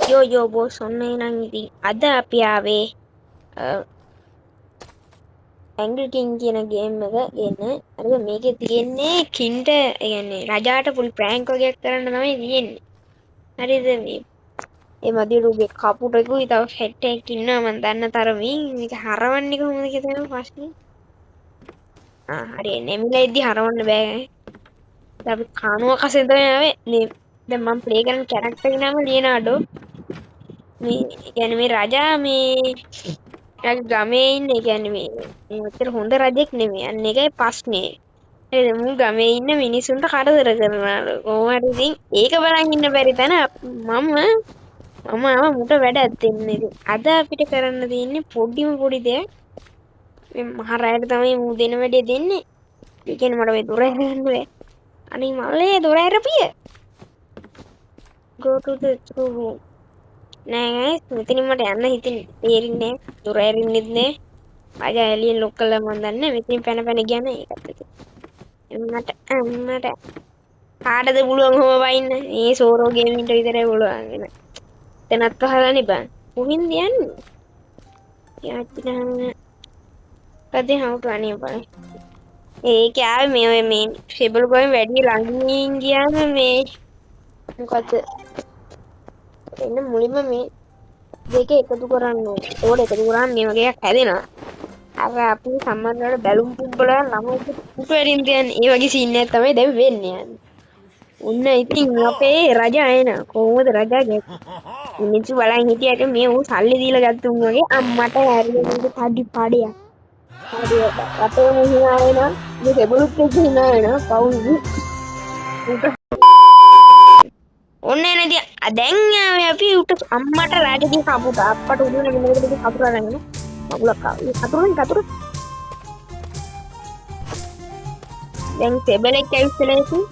යෝ බෝස් ඔන්න එහෙනම් ඉතින් අද අපි ආවේ ඇන්ගල් කින් කියන ගේම් එක ගන්න. හරිද? මේකේ තියෙන්නේ කින්ට කියන්නේ රජාට පුල් ප්‍රෑන්ක් වගේක් කරන්න තමයි තියෙන්නේ. හරිද? මේ මදිරුගේ කපුටකුයි තව ෆැට් එකක් ඉන්නවා මම දන්න තරමින්. මේක හරවන්නේ කොහොමද කියලා ප්‍රශ්නේ. හරි නෙමිලා ඉදි හරවන්න බෑ. අපි කනුව කසේ තමයි ආවේ. දැන් මම ප්ලේ කරන කැරක්ටර් එක නම ලියනාඩෝ. මේ කියන්නේ මේ රජා මේ ගමේ ඉන්නේ කියන්නේ මේ මෙච්චර හොඳ රජෙක් නෙමෙයි. අන්න ඒකයි ප්‍රශ්නේ. හරිද? මු ගමේ ඉන්න මිනිසුන්ට කරදර කරනවා. කොහොම හරි ඉතින් ඒක බලන් ඉන්න බැරි තැන මම මුට වැඩක් දෙන්න. ඉතින් අද අපිට කරන්න තියෙන්නේ පොඩි දෙයක්. මේ මහරයට තමයි මු දෙන වැඩේ දෙන්නේ. ඒ කියන්නේ මට මේ දොර ඇරගන්න බෑ. අනේ මල්ලේ දොර ඇරපිය. Go to the room. නෑ මෙතනින් මට යන්න තේරෙන්නේ දොර ඇරින්නෙත් නෑ. ආජා එළියෙන් ලොක් කළා මන් දන්නේ. මෙතනින් පැන ගියා නේ ඒකත්. මට කාටද පුළුවන් හොම වයින්න? මේ සෝරෝ ගේමින්ට විතරයි පුළුවන් වෙන. එතනත් අහලානේ බං. කොහින්ද යන්නේ? යාචිනා කදේ හවුට අනේ බලන්න. ඒක ආවේ මේ ෂෙබල් ගෝයෙන් වැඩි ළඟින් ගියාම මේ මොකද එන්න මුලින්ම මේ දෙක එකතු කරන්න ඕනේ. ඒකට එකතු කරාම මේ වගේ එකක් හැදෙනවා. අර අපි සම්බන්ධවට බැලුම් පුම්බල ළමයිට පුටු ඇරින් තියන්නේ. ඒ වගේ සීන් එකක් තමයි දැන් වෙන්නේ යන්නේ. උන්න ඉතින් අපේ රජා එන කොහොමද රජා ගැ මිනිස්සු බලන් හිටියට මේ ඌ සල්ලි දීලා ගත්තුන් වගේ අම්මට ඇරියෙන්නේ කඩි පාඩයක්. හරියට අපේ මුහිනා වෙනවා. මේ දෙබලුත් එක්ක හිනා වෙනවා. පවුල් ඔන්න එනදී දැන් අපි උට අම්මට රාජදී කපුට අප්පට උඩුන මෙන්නකදී කපුට අරගෙන මගුලක් ආවා. කතුරු දැන් සෙබලෙක් ඇවිස්සලා ඉතින්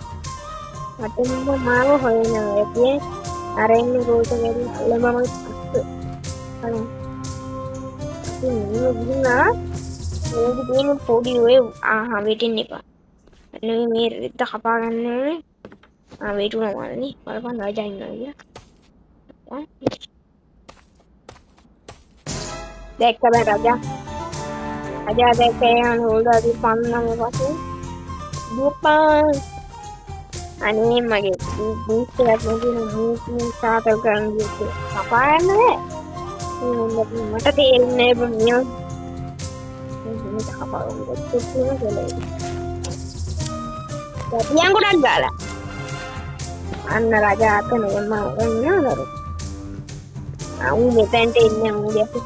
මටම මාව හොයනවා. ඒකේ අර ඉන්නේ රෝට වැඩි ළමම අනේ ඉතින් මේක තියෙන පොඩි ඔය වෙටින් එපා. අනේ මේ රෙද්ද කපා ගන්න ඕනේ. වේටුනා මාළනේ බලපන් රජා ඉන්නවා කියලා. දැක්ක බෑ රජා. රජා දැක්කේ යන හොල්දාදී පන්නම පස්සේ දුප්පා අනේ මගේ බූස්ට් එකක් නෙමෙයි සාතල් කරන්න ගියේ. කපා යන්නේ. මට තේරෙන්නේ නෑ මේක කපා ගන්න. දැන් ගොඩක් ගාලා අන්න රජා අතන එම්ම එන්නවලු. ඌ මෙතෙන්ට එන්නේ ඌගේ අපි.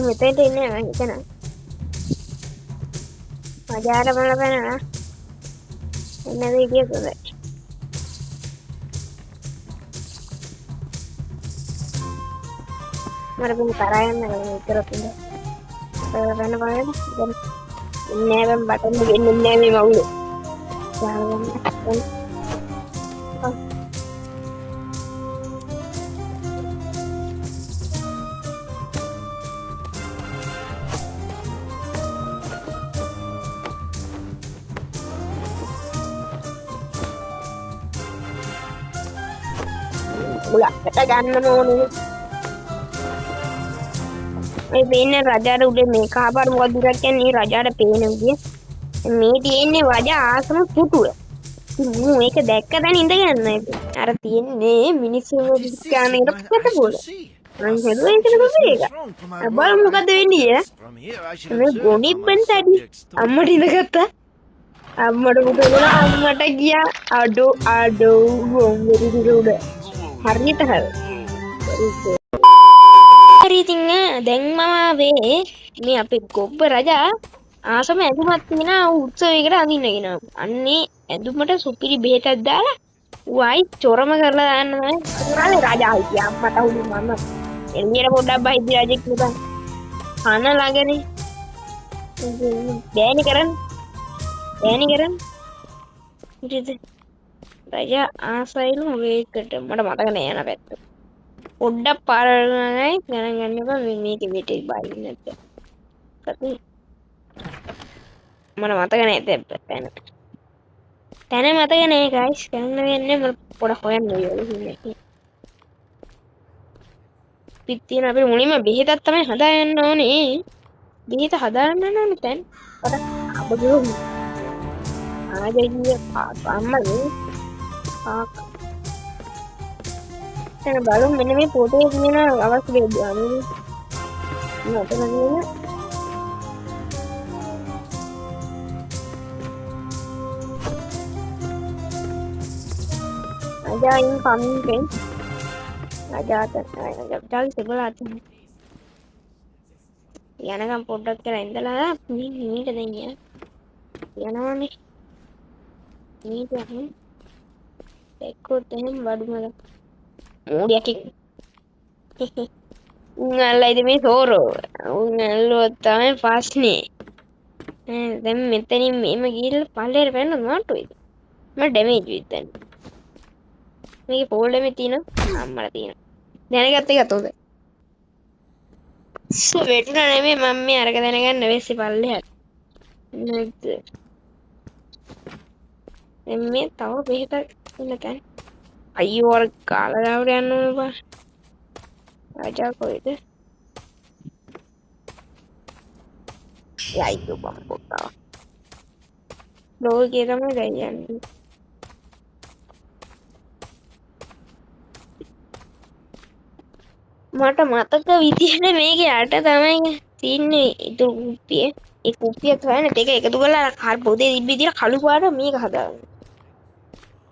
මෙතෙන්ට එන්නේ නැහැ එතන. රජාට බලපෑනා. එන්න වීඩියෝ කරලා. මට මේ තරහා යන්න විතරක් ඉන්න. වෙන බලන්න. දැන් නෑ බටන් දෙන්නේ නෑ මේ මවුල. උලකට ගන්නම ඕනේ. මේ පේන්නේ රජාට උඩ මේ කහපාට මොකක්ද දුරක් කියන්නේ රජාට පේන විදිය. මේ තියෙන්නේ රජා ආසම පුටුව. මූ මේක දැක්ක දැන් ඉඳගන්න. අර තියෙන්නේ මිනිස්සු ගානකට පිට පොළ. මං හිතුවා ඒක නෙමෙයි ඒක. බලමු මොකද වෙන්නේ ඈ. මේ ගොනිබ්බන් සැඩි අම්මට ඉඳගත්තා. අම්මට උඩ අම්මට ගියා අඩෝ ගොම්බෙරි උඩ. හරියට හරි. ඉතින් දැන් මම මේ අපේ ගොබ්බ රජා ආසම ඇඳුමක් තියෙන උත්සවයකට අඳින්නගෙන අන්නේ ඇඳුමට සුපිරි බෙහෙතක් දාලා වයි චොරම කරලා දාන්න තමයි රජා හිටියා. මට උණු මම එළියට පොඩ්ඩක් බහිද්දි රජෙක් නෙබන් කන ළඟනේ බෑනි කරන්න ඉතින් රජා ආසයිලු මේකට මට මතක නෑ යන පැත්ත. පොඩ්ඩක් පාරණයි ගණන් ගන්නකෝ මේක විතේ බයින් නැත්නම් නේ. මට මතක නෑ තැන. තැන මතක නෑ guys. ගන්න වෙන්නේ මම පොඩ හොයන්න ඕනේ. පිටින් අපි මුලින්ම බෙහෙතක් තමයි හදාගන්න ඕනේ. බෙහෙත හදාගන්න ඕනේ දැන්. අර අපගෝ ආජීය අම්මනේ. දැන් බලමු මෙන්න මේ පොතේ තියෙන අවශ්‍ය දේ අනුව නතර නේද? Aja incoming friends. Aja sebelah tu. Yana kan produk kira indahlah. Ni katanya. Yana mana? Ni tu kan. Ekor tu kan baru malam. Mudia ki. Ungal itu me soro. Ungal lo tamai fast ni. Then metani me magil paler pen not itu. Mas damage itu. මේක folder එකේ තියෙනවා අම්මලා තියෙනවා දැනගත්තේ ගතෝද වෙටුණා නෙමෙයි මම මේ අරක දැනගන්න වෙස්සේ පල්ලෙහාට නැද්ද මේ තව බෙහෙතක් ඉන්න තැන අයියෝ අර කාලා ගාවට යන්න ඕන බා රජා කොයිද යයියෝ බම්බෝතා ලෝකේ තමයි ගියන්නේ මට මතක විදිහට මේකේ යට තමයි තින්නේ ඉතු කුප්පිය. ඒ කුප්පිය තමයි දෙක එකතු කරලා අර පොතේ තිබ්බ විදිහට කළු පාට මේක හදාගන්න.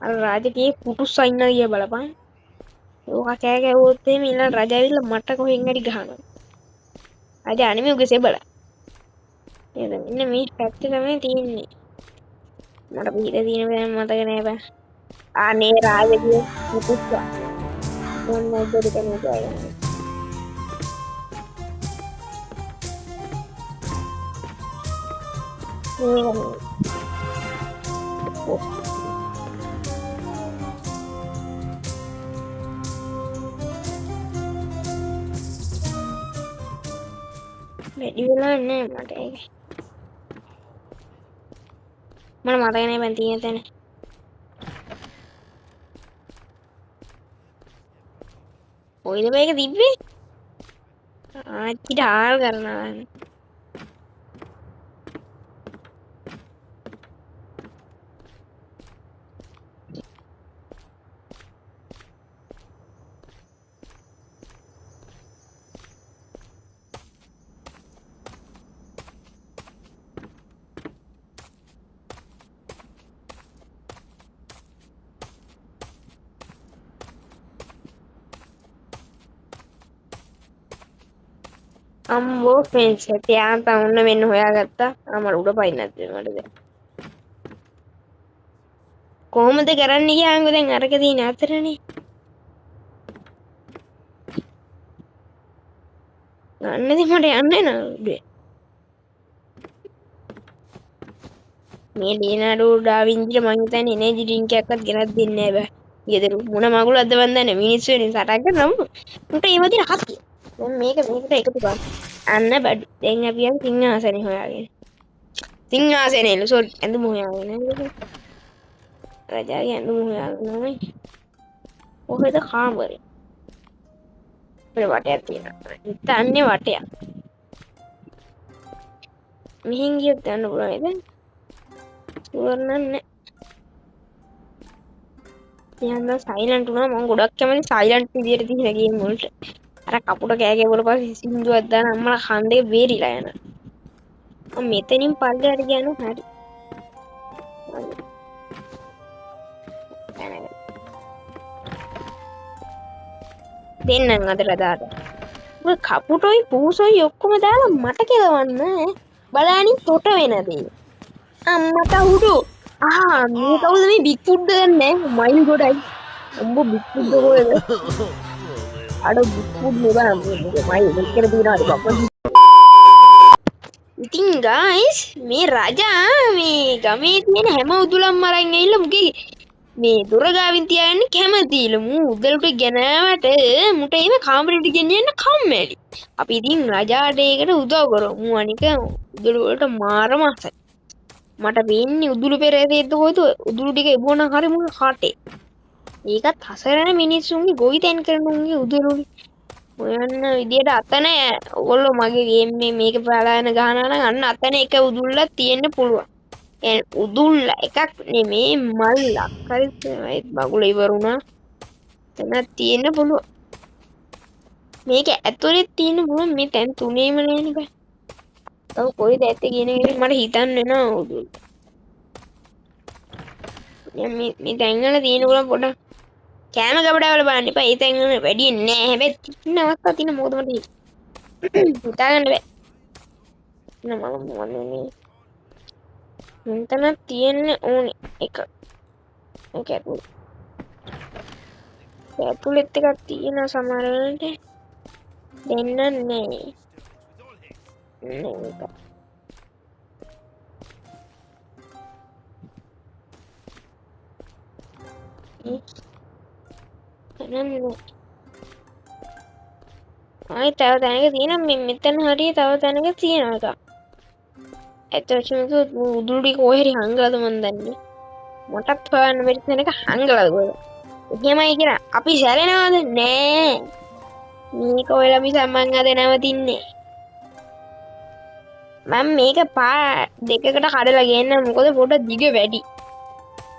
අර රාජකීය පුටුස් අයින්න ගිය බලපන්. ඕක කෑ ගැවුවොත් එහෙම ඊළඟ රජ ඇවිල්ලා මට කොහෙන් හරි ගහනවා. අද අනිමේ උගේ සෙබල. නේද? මෙන්න මේ පැත්තේ තමයි තින්නේ. මට පිට තියෙන බෑ මතක නෑ බෑ. අනේ රාජකීය පුටුස්. මොන දෙයක් කරන්නේ? වැඩි වෙලා නෑ මට ඒක. මම මතක නෑ බන් තියෙන තැන. කොයිද මේක තිබ්බේ? ආච්චිට හාල් කරනවා. අම්බෝ ෆ්‍රෙන්ඩ්ස් තියාන් තවන්න මෙන්න හොයාගත්තා. මට උඩ පයින් නැද්ද මට දැන්. කොහොමද කරන්න ගියාංගෝ දැන් අරක තියෙන අතරනේ. ගන්නදී මට යන්නේ නෑ. මේ ලියනාඩෝ ඩා වින්චිට මං හිතන්නේ එනර්ජි ඩ්‍රින්ක් එකක්වත් ගෙනත් දෙන්නේ නෑ බෑ. ඊයේද මොන මගුලක්ද මන් දන්නේ මිනිස්සු වෙනින් සටන් කරනවා. උන්ට ඒ වදින හතිය. දැන් මේකට එකතු කරා. අන්න බඩු. දැන් අපි යන් සිංහාසනේ හොයාගෙන. සිංහාසනේ සෝරි ඇඳුම හොයාගෙන. රජාගේ ඇඳුම හොයාගෙන. ඔහෙද කාමරේ. අපේ වටයක් තියෙනවා. ඉතින් වටයක්. මෙහෙන් ගියොත් යන්න පුළුවන් නේද? සුවර්ණන්නේ. යන්න සයිලන්ට් වුණා මම ගොඩක් කැමති සයිලන්ට් විදියට තියෙන ගේම් වලට. අර කපුට කෑ ගැවුවල පස්සේ සින්දුවක් දාන අම්මලා කන්දේ බේරිලා යනවා. මම මෙතනින් පල්ලෙහාට ගියනොත් හරි. දෙන්නම් අදලා දාන්න. ඔය කපුටෝයි පූසෝයි ඔක්කොම දාලා මට කෙලවන්න බලානින් තොට වෙන දේ. අම්මට උඩු. මේ කවුද මේ බිග් ෆුඩ් ගන්නෑ මයිල් ගොඩයි. උඹ බිග් ෆුඩ් කොහෙද? අර බිග් ෆුඩ් නෙවෙයි මයිල් මෙච්චර දිනවද බප්පා. ඉතින් ගයිස් මේ රජා මේ ගමේ තියෙන හැම උදුලම් අරන් ඇවිල්ලා මුගේ මේ දොර ගාවින් තියාගෙන කැමතිලු මූ උදේට ගෙනාවට මුට ඒව කාමරේට ගෙනියන්න කම්මැලි. අපි ඉතින් රජාට ඒකට උදව් කරමු. මූ අනික උදළු වලට මාරම ආසයි. මට වෙන්නේ උදුළු පෙරේතෙද්ද කොයිද උදුළු ටික එබුණා හරි මුගේ කටේ. ඒකත් හසරන මිනිස්සුන්ගේ ගොවිතැන් කරන උන්ගේ උදුළුනේ. ඔයන්න විදියට අතන ඔයගොල්ලෝ මගේ ගේම් මේක බලාගෙන ගහනවා නම් අන්න අතන එක උදුල්ලක් තියෙන්න පුළුවන්. උදුල්ල එකක් නෙමේ මල්ලක්. හරිද? ඒත් බගුල ඉවරුණා. එතන තියෙන්න පුළුවන්. මේක ඇතුලේ තියෙන්න පුළුවන් මේ තැන් තුනේම නෑනේ බෑ. තව කොයිද ඇත්තේ කියන එක මට හිතන්න වෙනවා උදුල්ල. මේ තැන් වල තියෙන්න පුළුවන් පොඩක්. කෑම ගබඩාවල බලන්න එපා. ඒ තැන් වල වැඩි නෑ. හැබැයි තින්න අවස්ථා තියෙන මොකද මට හිතාගන්න බෑ. නම මොන්නේ මෙතන තියෙන්න ඕනේ එක. ඒක ඇතුළෙත් එකක් තියෙනවා සමහර වෙලට දෙන්න නෑ. ආයි තව තැනක තියෙනවා මෙතන හරිය තව තැනක තියෙනවා එක. ඇත්තටම උදුළු ටික කොහේ හරි හංගලාද මන් දන්නේ. මටත් හොයන්න බැරි තැනක හංගලාද කොහෙද? එහෙමයි කියලා අපි සැරෙනවද? නෑ. මේක ඔයලා මිස මං අද නැවතින්නේ. මම මේක පා දෙකකට කඩලා ගේන්න මොකද පොඩ දිග වැඩි.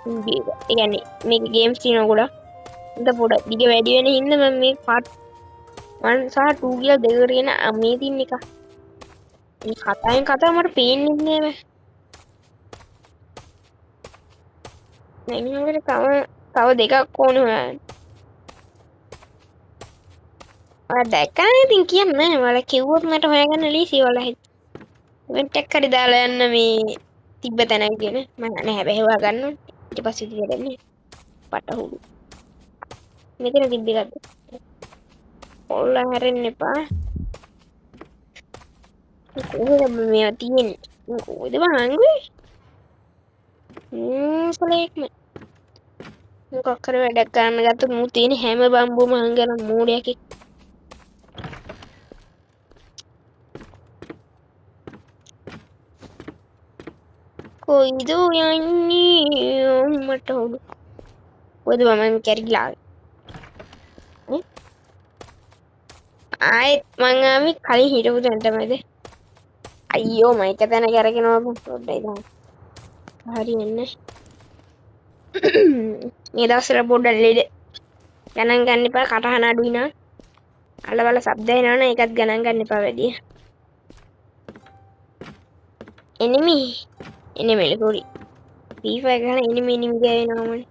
ඒ කියන්නේ මේක ගේම්ස් තියෙනවා ගොඩක්. ඒක පොඩ දිග වැඩි වෙන හින්දා මම මේ පාර්ට් 1 සහ 2 කියලා දෙකකට ගෙන මේ තින් එක. මේ කතාවෙන් කතාව මට පේන්නේ නෑ. මම තව දෙකක් ඕනේ හොයන්න. ඔයා දැක්කම ඉතින් කියන්නේ මල කිව්වොත් මට හොයාගන්න ලීසි වල හිට. ඉවෙන්ට් එකක් හරි දාලා යන්න මේ තිබ්බ තැනක් කියන මම නෑ හැබැයි හොයා ගන්න. ඊට පස්සේ ඉතින් දෙන්නේ පටහුඩු. මෙතන තිබ්බ එකක්ද? ඔල්ල හැරෙන්න එපා. කොහෙද මේවා තියෙන්නේ? කොහෙද වහංගුවේ? සලේක්ම මොකක් කර වැඩක් කරන්න ගත්තොත් මූ තියෙන හැම බම්බුවම හංගන මූඩයක් එක්ක. කොයිද යන්නේ මට හොඩු. කොහෙද මම කැරිලා ආවේ? ආයෙත් මං ආවේ කලින් හිටපු තැනටමද? අයියෝ මයික තැන කරගෙනවා පොඩ්ඩයි දාන්න. හරි එන්නේ. මේ දවස්වල පොඩ්ඩක් ලෙඩ ගණන් ගන්න එපා කටහන අඩුයි නා. අලවල ශබ්ද එනවනේ ඒකත් ගණන් ගන්න එපා වැඩි. එනිමි එනිමි සෝරි. FIFA ගහන එනිමි ගෑවෙනවමනේ.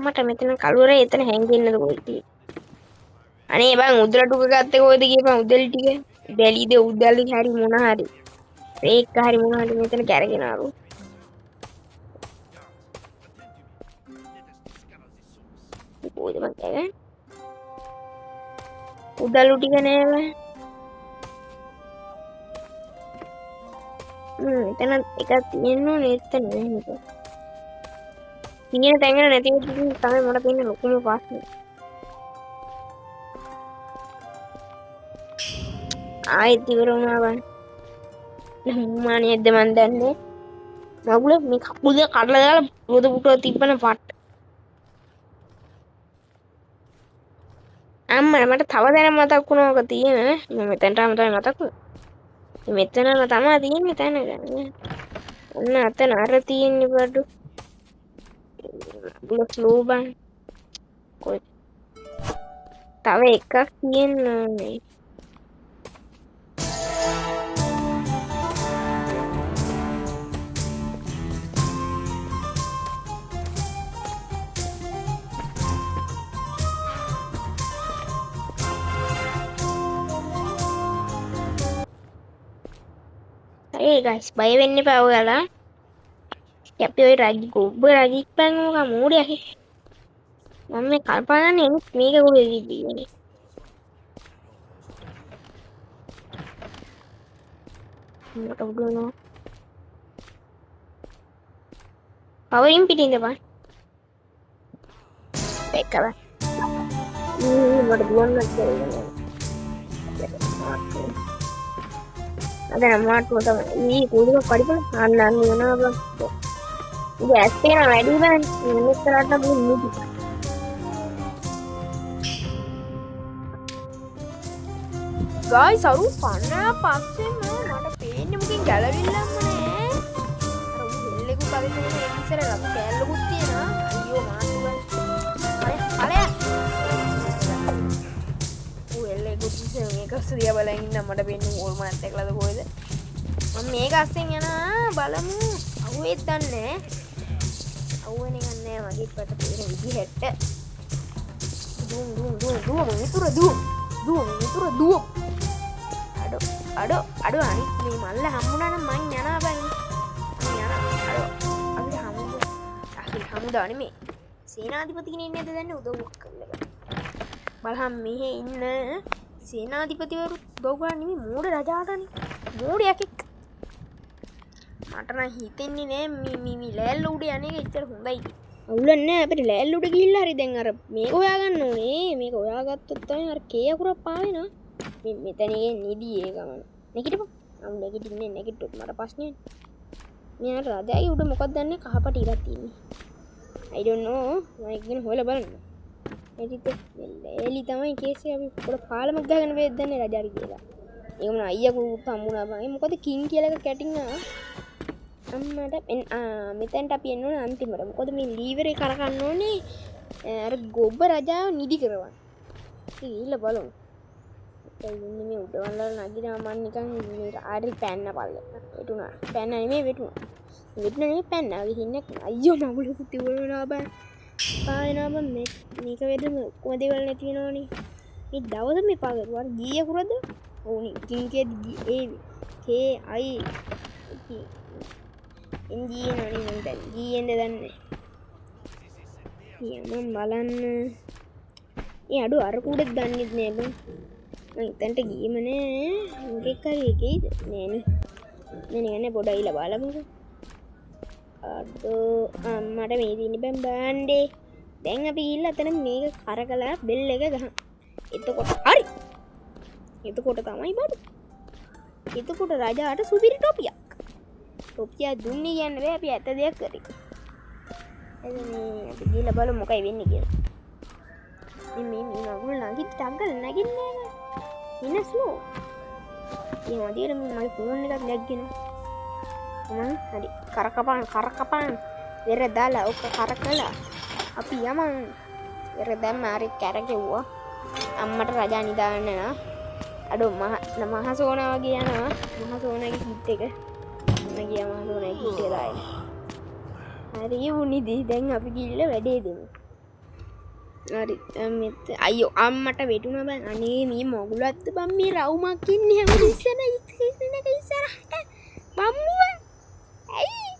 මට මෙතන කළුවරේ එතන හැංගෙන්නද කොහෙද? අනේ බං උදලට උග ගත්තේ කොහෙද කියපන් උදලි ටික. බැලිද උදලි හරි මොන හරි. ඒක හරි මොන හරි මෙතන කැරගෙනවලු. කොහෙද මං කෑගන්නේ? උදලු ටික නෑව. එතන එකක් තියෙන්න ඕනේ එතන නේද? ඉන්නේ තැඟ නැති වෙච්ච ඉතින් තමයි මට තියෙන ලොකුම ප්‍රශ්නේ. ආයෙත් ඉවර වුණා බං. මානියක්ද මන් දන්නේ. මගුල මේ කකුල දෙක කඩලා දාලා රෝද පුටුව තිබ්බන පට්ට. අම්මා මට තව දැනක් මතක් වුණා ඔක තියෙන. මම මෙතනටම තමයි මතක් වුණේ. මෙතනම තමයි තියෙන්නේ තැන ගන්න. ඔන්න අතන අර තියෙන්නේ බඩු. ස්ලෝ බං. කොයි තව එකක් තියෙන්නේ. Hey guys, බය වෙන්න එපා ඔයාලා. අපි ඔය රජි ගොබ්බ රජික් පෑන් මොකක් මෝඩයක්. මම මේ කල්පනා කරන්නේ මේක කොහෙද ඉන්නේ. මට උඩනවා. පවරින් පිටින්ද බං එක්කව මට දුවන්න බැහැ අද අම්මාට තමයි කුඩුව පරිපල අන්න වෙනවා බං ඉතින් ඇස් පේන වැඩි බං මෙන්න කරාට අපි නිදි ගායිස් අරු පන්න පස්සෙම මට පේන්නේ මොකෙන් ගැලවිල්ලම නෑ අර එල්ලෙකුත් අද තියෙන ඉස්සර ලබු කෑල්ලකුත් තියෙනවා අයියෝ මාතුවා අලේ එල්ලෙකුත් ඉස්සර මේක සුරියා බලන් ඉන්න මට පේන්නේ ඕල් මාත් එක්කලාද කොහෙද මම මේක අස්සෙන් යනවා බලමු අහුවෙත් දන්නේ අහුවෙන්නේ නැහැ මගේ පට පේන විදිහට දුම් මිතුර දුම් අඩෝ අනිත් මේ මල්ල හම්බුනා නම් මං යනවා බං මං යනවා අපි හමුදා නෙමේ සේනාධිපති කෙනෙක් නේද දැන් උදව්වක් කරලා බලහන් මෙහෙ ඉන්න සේනාධිපතිවරු උදව් කරන්නේ නෙමේ මෝඩ රජාටනේ මෝඩ යකෙක් මට නම් හිතෙන්නේ නෑ මේ ලෑල්ල උඩ යන්නේ එච්චර හොඳයි අවුලන්නේ අපිට ලෑල්ල උඩ ගිහිල්ලා හරි දැන් අර මේක හොයාගන්න ඕනේ මේක හොයාගත්තොත් තමයි අර කේ අකුරක් පාවෙනවා මෙතනගේ නිදී ඒ ගමන නැගිටපන් මම නැගිටින්නේ නැගිට්ටොත් මට ප්‍රශ්නේ මෙයා රජාගේ උඩ මොකක්ද දන්නේ කහපට ඉරක් තියෙන්නේ I don't know මම ඉගෙන හොයලා බලන්න එදිට එලි තමයි කේස් එක අපි පොඩ පාලමක් ගහගෙන වෙද්ද දන්නේ රජාරි කියලා ඒක මොන අයියාකුත් හම්බුණා බං මොකද කින් කියලා එක කැටින්නා අම්මට මෙතැන්ට අපි එන්න ඕනේ අන්තිමට මොකද මේ ලීවර් එක කරකන්න ඕනේ අර ගොබ රජාව නිදි කරවන්න ඉතින් බලමු ඉන්නේ මේ උඩවල නගිනා මන් නිකන් ආරි පැන්න පල්ල වැටුණා පැන්න නෙමෙයි වැටුණා පැන්න ගිහින් අයියෝ මගුලකුත් තිබුණා බං පාවෙනවා බං මේක වෙදම ඔක්කොම දේවල් නැති වෙනවනේ මේ දවස මේ පාගරුවා ගීය කුරද ඕනි කින්කේ ඒ කේ අයි ඉන්ජී නෝනි මන් දැන් ගීයෙන්ද දන්නේ යමම් බලන්න ඒ අඩු අර කුඩෙත් දන්නෙත් නෑ බං මං ඉතන්ට ගියම නෑ මොකෙක් හරි එකයිද නෑනේ නෑ පොඩ අයිලා බලමුකෝ අඩෝ අම්මට මේ දින්නේ බං බාණ්ඩේ දැන් අපි ගිහිල්ලා අතන මේක කරකලා බෙල් එක ගහන් එතකොට හරි එතකොට තමයි බඩු එතකොට රජාට සුපිරි ටොපියක් දුන්නේ කියන්න බෑ අපි ඇත්ත දෙයක් කරේ එතන අපි ගිහිල්ලා බලමු මොකයි වෙන්නේ කියලා මේ මගුල් නගිට ටංගල් නගින්නේ නෑ ඉන්න ස්ලෝ ඒ වදියට මගේ ෆෝන් එකක් නැග්ගෙනවා හරි කරකපන් වෙර දාලා ඔක කරකලා අපි යමන් වෙර දැම්ම හරි කැරකෙව්වා අම්මට රජා නිදාගන්න නා අඩෝ මහ සෝනා වගේ යනවා මහ සෝනාගේ කිට් එක මම ගියා මහ සෝනාගේ කිට් එක දාගෙන හරි වුණිදී දැන් අපි ගිහිල්ලා වැඩේ දෙමු හරි අයියෝ අම්මට වැටුණා බං අනේ මේ මොගුලක්ද බං මේ රවුමක් ඉන්නේ හැම ඉස්සරහට බම්මුව ඇයි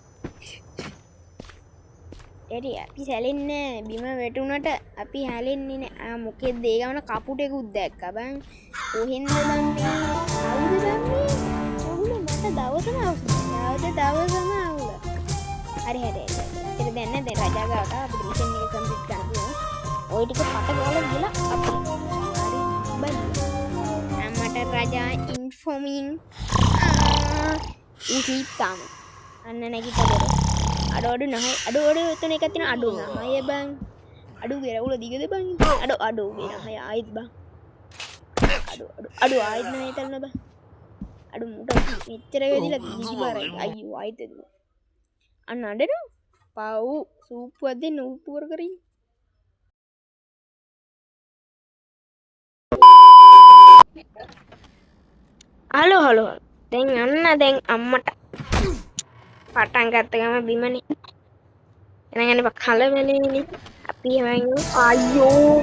එරි අපි සැලෙන්නේ බිම වැටුණට අපි හැලෙන්නේ නෑ මොකෙද ඒ ගමන කපුටෙකුත් දැක්කා බං කොහෙන්ද බං මේ අවුද බං මේ මොගුල මට දවසම දවසම අවුල හරි ඒක දැන් නේද රජා ගාවට අපිට මිෂන් එක කම්ප්ලීට් කරන්න පුළුවන් ඔය ටික පට ගාලා ගිහලා අපි හරි බයි අම්මට රජා ඉන්ෆෝමින් ඉතිතාම අන්න නැගිටලා අඩු නැහැ අඩු එතන එකක් තියෙන අඩු නැහැ බං අඩු ගෙරවුල දිගද බං අඩු ගෙනහය ආයිත් බං අඩු ආයිත් නැහැ තල්න බං අඩු මුට මෙච්චර වෙදිලා දිගි බරයි අයියෝ ආයිත් එදුවා අන්න අඬනවා පව් සූප්පුවක් දෙන්න උප්පුවර කරින් හලෝ දැන් අන්න දැන් අම්මට පටන් ගත්ත ගම බිමනේ එනගන්නේ කල වෙලේනේ අපි හැමෝම අයියෝ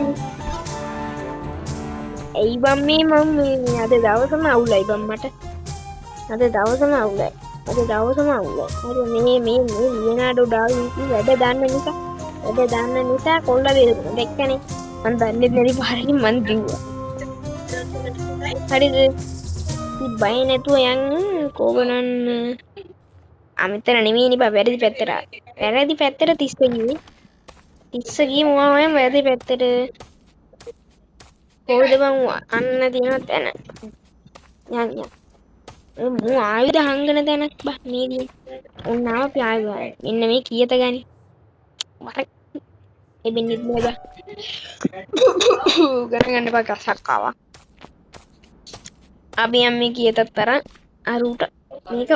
ඇයි බම් මේ මම අද දවසම අවුලයි බම් මට අද දවසම අවුලයි හරි මේ ලියනාඩෝ ඩාවින්සි වැඩ දාන්න නිසා කොල්ලා දෙන්න දැක්කනේ මම දන්නේ නැති පාරකින් මං දිව්වා හරිද බය නැතුව යන් කෝගනන් අමිතර නෙමෙයිනේ බා වැරදි පැත්තට වැරදි පැත්තට තිස්ස ගියේ. තිස්ස ගියේ මොනවා වැරදි පැත්තට. කොහෙද බං අන්න තියෙන තැන. යන් යන්. මු ආයුධ හංගන තැනක් බං නේද? උන්නාව අපි ආයුධ. මෙන්න මේ කීයත ගනි. එබෙන්නෙත් නේද? ගණන් ගන්න බා සක්කාවා. අපි යන්නේ කීයතත් තරම් අරුට මේක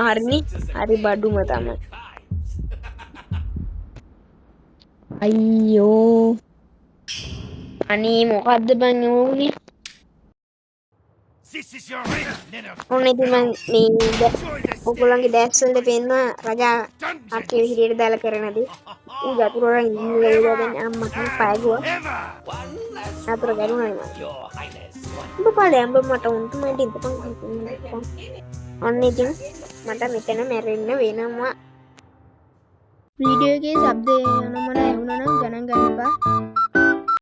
හරිනේ. හරි බඩුම තමයි. අයියෝ. අනේ මොකද්ද බං ඕනේ? ඔන්න ඉතින් මං මේ ඔයගොල්ලන්ගේ දැස් වලට පේනවා රජා අක්කේ හිරියට දාලා කරන දේ. ඌ යතුරුරන් ඉන්නේ ඒවා දැන් අම්මට පයගුවා. අතර ගරුණා නේද? උඹ පාඩේ උඹ මට උන්ට මට ඉඳපන්. ඔන්න ඉතින් මට මෙතන මැරෙන්න වෙනවා. වීඩියෝ එකේ ශබ්දය යන මොන ඇහුණා නම් ගණන් ගන්න එපා.